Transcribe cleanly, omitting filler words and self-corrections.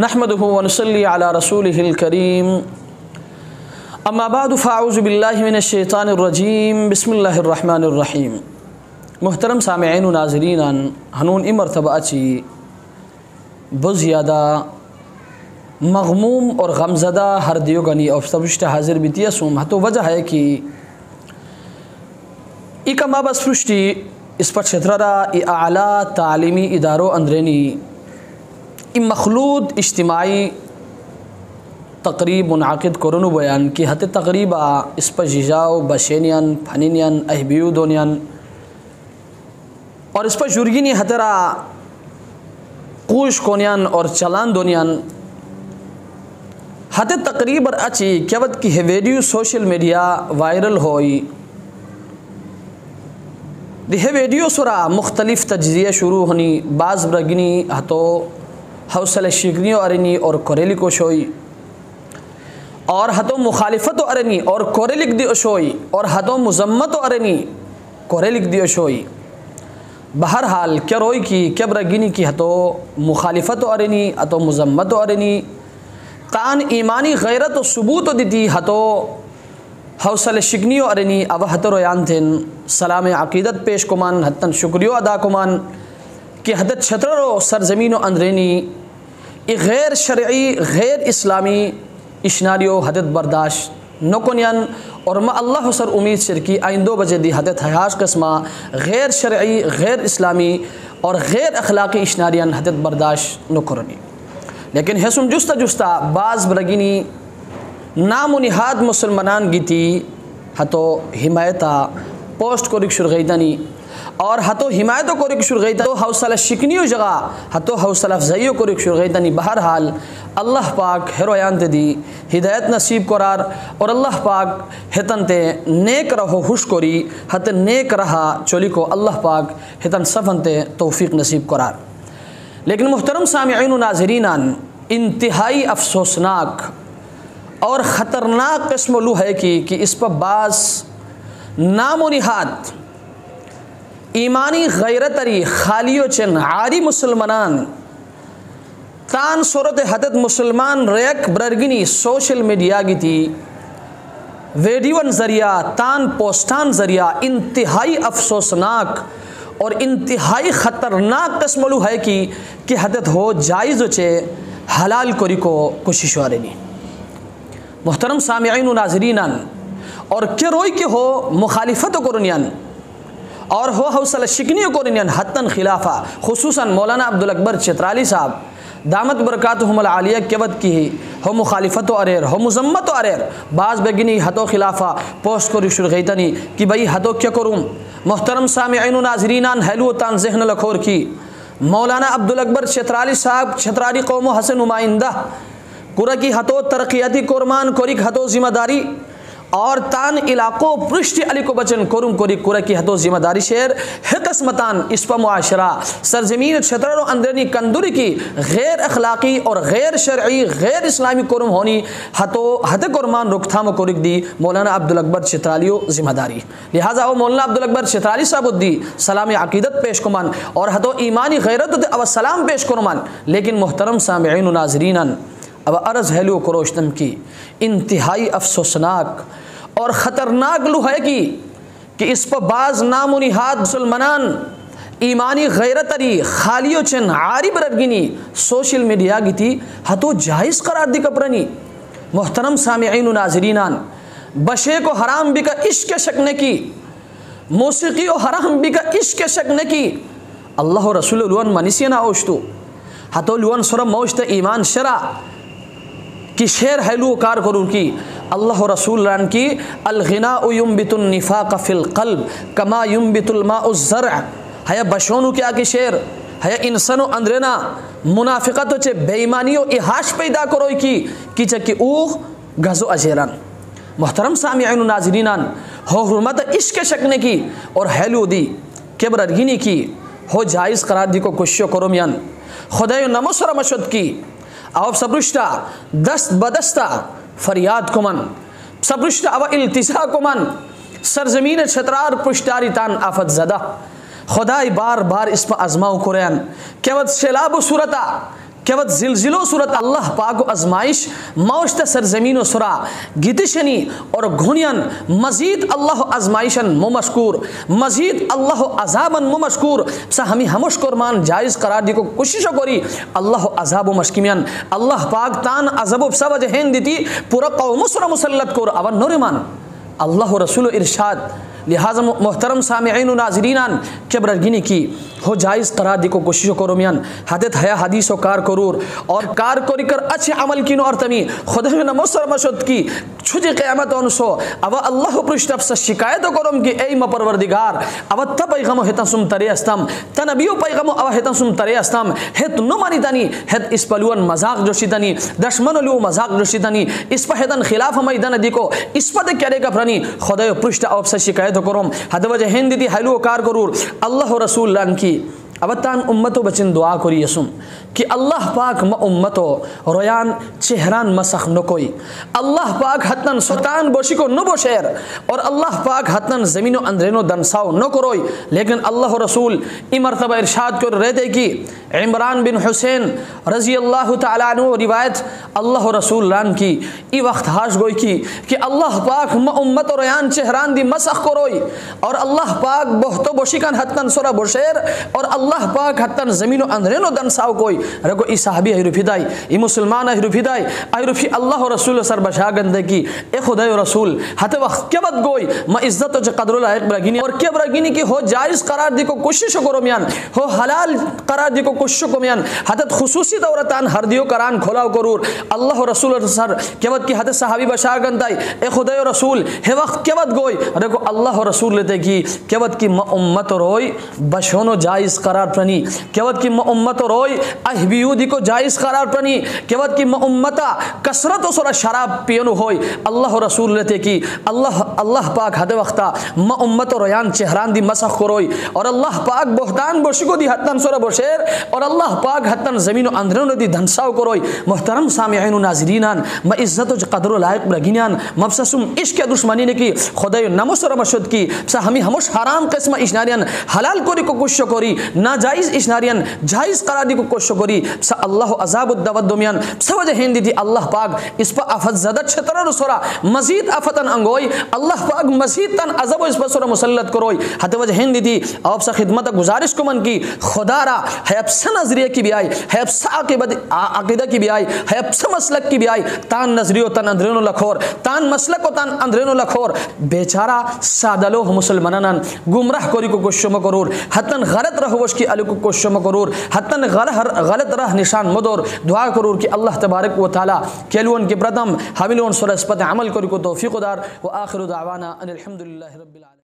नहमदुहु व नुसल्ली अला रसूलिहिल करीम अम्मा बाद फ़अऊज़ु बिल्लाहि मिनश शैतानिर रजीम बिस्मिल्लाहिर रहमानिर रहीम। मुहतरम सामिईन व नाज़रीन, हनून ई मरतबा अची बहुत ज़्यादा मग़मूम और गमज़दा हर दियोगनी और सबुष्ट हाजिर बितिया सूम तो वजह है कि इका माबस पृष्टि इस पर छतरा ई आला तालीमी इदारों अंदरेनी इ मखलूद इज्तिमाई तकरीब मुनाकिद करुनु बयान की हत तकरीबा इस पर जिजाओ बशेनियन फनिनियन अहबियू दोनियन और इस पर जुर्गिनी हतरा कूश कोनियन और चलान दोनियन हत तकरीब अची क्यावत की है वीडियो सोशल मीडिया वायरल होई दिहे वीडियो सुरा मुख्तलिफ तज्जिया शुरू होनी बाज़ ब्रगनी हतो हौसला शिकनी अरनी और कोरेली को शोई और हतो मुखालिफत अरनी और कोरेलिक दी शोई और हतो मुजम्मत अरनी कोरेलिक दी शोई। बहरहाल क्या रोई की क्या ब्रगिनी की हतो मुखालिफत अरनी हतो मुजम्मत अरनी तान ईमानी गैरत व सबूत दी हतो हौसला शिकनी अरनी अब हतो रोयान थे सलाम अकीदत पेश कुमान हतन शुक्रियो अदा कुमान कि हदत छतरो सरजमीन अंदरेनी गैर शरई गैर इस्लामी इशनारियो हदत बर्दाश्त नकोनियन और मैं अल्लाह सर उम्मीद शरकी आइंदो बजे दी हदत हयाश कस्मा गैर शरई गैर इस्लामी और गैर अखलाक़ी इशनारियन हदत बर्दाश्त नकरनी। लेकिन हेसुम जुस्ता जुस्ता बाज़ ब्रगिनी नामूनहाद मुसलमानान गीती हतो हिमायता पोस्ट को रिक्शुर गईतनी और हतो हिमायतों को रिक्शुर गईता तो हौसला शिकनियो जगह हतो हौसला अफजाइयों को रिक्शुर गईतनी। बहरहाल अल्लाह पाक हेरोयान ते दी हिदायत नसीब करार और अल्लाह पाक हेतन ते नेक रहो हुशकोरी हत नेक रहा चोली को अल्लाह पाक हेतन सफन ते तौफीक नसीब करार। लेकिन मुहतरम सामिईन व नाज़रीन, इंतहाई अफसोसनाक और ख़तरनाक किस्म लू है कि इस पर बाज़ नामोनिहाद ईमानी गैरतरी खालियो चन आरी मुसलमानान तान सूरत हदत मुसलमान रेक ब्रगिनी सोशल मीडिया की थी वीडियोन ज़रिया तान पोस्टान ज़रिया इंतहाई अफसोसनाक और इंतहाई ख़तरनाक कस्मलू है कि हदत हो जायज़ चे हलाल कोरी को कोशिश वारेनी। मुहतरम सामिईन व नाज़रीन, और के रोई के हो मुखालिफत कुरनियन और हो हौसला शिकनी कुरनियन हतन खिलाफा खुसूसन मौलाना अब्दुल छितराली साहब दामत बरकातुहुमुल आलिया केवत की हो मुखालिफत अरेर हो मुजम्मत अरेर बाज़ बेगिनी हतो खिलाफा पोस्ट को रिशुर गईतनी कि भाई हतो क्या करूँ। मुहतरम सामिईन व नाज़रीन, हेलू तान जहन लखोर की मौलाना अब्दुल छितराली साहब छितरारी कौम हसन नुमाइंदा कुरा की हतो तरक्याती कुरमान कोरिक हतो जिम्मेदारी और तान इलाक़ों पृष्ठ अली को बचन कोरुम कोरी कुरा की हतो जिम्मेदारी शेर है कस्मतान इस पर मुआशरा सरजमीन छतरो अंदरनी कंदुरी की गैर अखलाक़ी और गैर शरई गैर इस्लामी कोरुम होनी हतो हत कुरमान रुकथाम कोरिक दी मौलाना अब्दुल छितरालियो जिम्मेदारी। लिहाजा वो मौलाना अब्दुल छितराली साहब दी सलाम अकीदत पेश कुमान और हतो ईमानी गैरत अब सलाम पेश कुरमान। लेकिन मुहतरम सामिईन व नाज़रीन, अब अर्ज़ हेलो करोशतम की इंतहाई अफसोसनाक और ख़तरनाक लू है कि इस पर बाज़ नामूनहाद मुसलमानान ईमानी गैरतरी खालियो चन आरी बरगिनी सोशल मीडिया की थी हतो जायज़ करार दी कपरनी। मुहतरम सामिईन व नाज़रीन, बशे को हराम भी का इश्क शकने की मौसीकी और हराम भी का इश्क शकने की अल्लाह रसूल लुअन मनीसिया ना ओश्तु हतो लुअन सुर मौश्त ईमान शरा कि शेर हेलू कार करूँ की अल्लाह रसूल रान की अलगिना युम्बितुन निफाक फिल क़ल्ब कमा युम्बितुल माउ ज़र्अ है बशोनु क्या कि शेर है इंसानो अंदरेना मुनाफिकत चे बेईमानियो इहाश पैदा करो की चकी ऊह गज़ो अजेरान। मुहतरम सामिईन व नाज़रीन, हो हुर्मत इश्क शकने की और हेलू दी केबरगिनी की हो जायज़ करार दी को कोशिश करो मियान खुदायो नमो सर मशद की अब सबरुष्टा दस्त बदस्ता फरियाद कुमन सबरुष्टा अब इल्तिसा कुमन सरजमीन छतरार पुश्तारी तान आफत ज़दा खुदाई बार बार इस पर आजमाओ कुरैन केवत सैलाब सूरता केवत जिलजिलो सूरत अल्लाह पाक आजमाइश मौजत सरजमीन सुरा गितिशनी और घुनियन मजीद अल्लाह आजमाइशन मुमशकूर मजीद अल्लाह अजाबन मुमशकूर सा हमी हमश कुरमान जायज़ करार दी को कोशिश करी अल्लाह अजाब मशकिमियन अल्लाह पाक तान अजब सब जहन दीती पूरा कौम सुरा मुसल्लत कोर अवन नोरिमान अल्लाह रसूल इरशाद लिहाजा मोहतरम सामिईन नाज़रीनान केबरगिनी की हो जायज़ करार दी को कोशिश करो मियान हदत हया हदीस कार करूर और कार करी कर अच्छे अमल किनो और तमी खुदा में नमोसर मशद की छुजे क़यामत अनसो अब अल्लाह पृष्ठ से शिकायत करोम कि ए म परवरदिगार अब त पैगम हेता सुम तरे अस्तम त नबियो पैगम अब हेता सुम तरे अस्तम हेत नो मानितानी हेत इस पलुवन मजाक जोशितानी दशमन लु मजाक जोशितानी इस पर हेतन खिलाफ मैदान दिको इस पर करे का प्रनी खुदा पृष्ठ अब से शिकायत करोम हद वजह हिंद दी हलू कार करूर अल्लाह रसूल लान की अब तान उम्मतो बचिन दुआ करी यसुम कि अल्लाह पाक म उम्मतो रोयान चेहरान मसख न कोई अल्लाह पाक हतन सुल्तान बोशी को न बोशेर और अल्लाह पाक हतन ज़मीनो अंदरेनो दनसाओ न करोई लेकिन अल्लाह रसूल इ मरतबा इरशाद कर रहते कि इमरान बिन हुसैन रज़ी अल्लाह तआला अन्हु रिवायत अल्लाह रसूल लान की इ वक्त हाश गोई की कि अल्लाह पाक म उम्मतो रोयान चेहरान दी मसख करोई और अल्लाह पाक बोहतो बोशी कान हतन सुरा बोशेर और अल्लाह पाक हतन ज़मीनो अंदरेनो दनसाओ कोई रगो ई साहबी हिरुफिदाई ई मुसलमान हिरुफिदाई हिरुफी अल्लाह रसूल सर बशा गंदे की ए खुदा रसूल हते वक्त के बद गोई म इज्जत व कदर लायक ब्रगिनी और के ब्रगिनी की हो जायज़ करार दी को कोशिश करो मियान हो हलाल करार दी को कोशिश को मियान हतत खुसूसी दौरतान हर दियो करान खोलाओ करूर अल्लाह रसूल सर के बद की हते साहबी बशा गंदाई ए खुदा रसूल हे वक्त के बद गोई रगो अल्लाह रसूल लेते की के बद की म उम्मत रोई बशोनो जायज़ करार प्रनी के बद की म उम्मत रोई अहबियूदी को जायज़ करार प्रनी केवत की उम्मता कसरत और शराब पियनु होई अल्लाह रसूल लेते की अल्लाह पाक हद वक्ता म उम्मत रोयान चेहरान दी मसख करोई और अल्लाह पाक बोहतान बोशिको दी हतन सुरा बोशेर और अल्लाह पाक हतन ज़मीनो अंदरनो दी धनसाओ करोई मोहतरम सामिईन नाज़रीनान म इज्जत व कदर लायक ब्रगिनान मबससुम इश्क दुश्मनी ने की खुदा नमसर मशद की सा हमी हमश हराम किस्म इशनारियन हलाल कोरी को कोशिश करी नाजायज़ इशनारियन जायज़ करार दी को कोशिश करी सा अल्लाह अजाब दवदुमियन सवज हिंदी दी अल्लाह पाक इस पर आफत ज़दा छतरर सोरा मजीद आफतन अंगोई अल्लाह पाक मजीद तन अजब इस पर सोरा मुसल्लत करोई हत वज हिंदी दी आप सा खिदमता गुजारिश को मन की खुदारा है अब सा नजरिए की भी आई है अब सा अकीदा की भी आई है अब सा मसलक की भी आई तान नजरियो तन अंदरेनो लखोर तान मसलक को तान अंदरेनो लखोर बेचारा सादलो मुसलमानानन गुमराह कोरी को कोशिश करूर हतन गलत रहवश की अलु को कोशिश करूर हतन गलत रह निशान मदोर दुआ करूर कि अल्लाह तबारक व तआला केलुन के प्रथम हमिलोन सुरस्पत अमल करी को तौफीक दार व आखिर दावाना अनिल हम्दुलिल्लाहि रब्बिल आलमीन।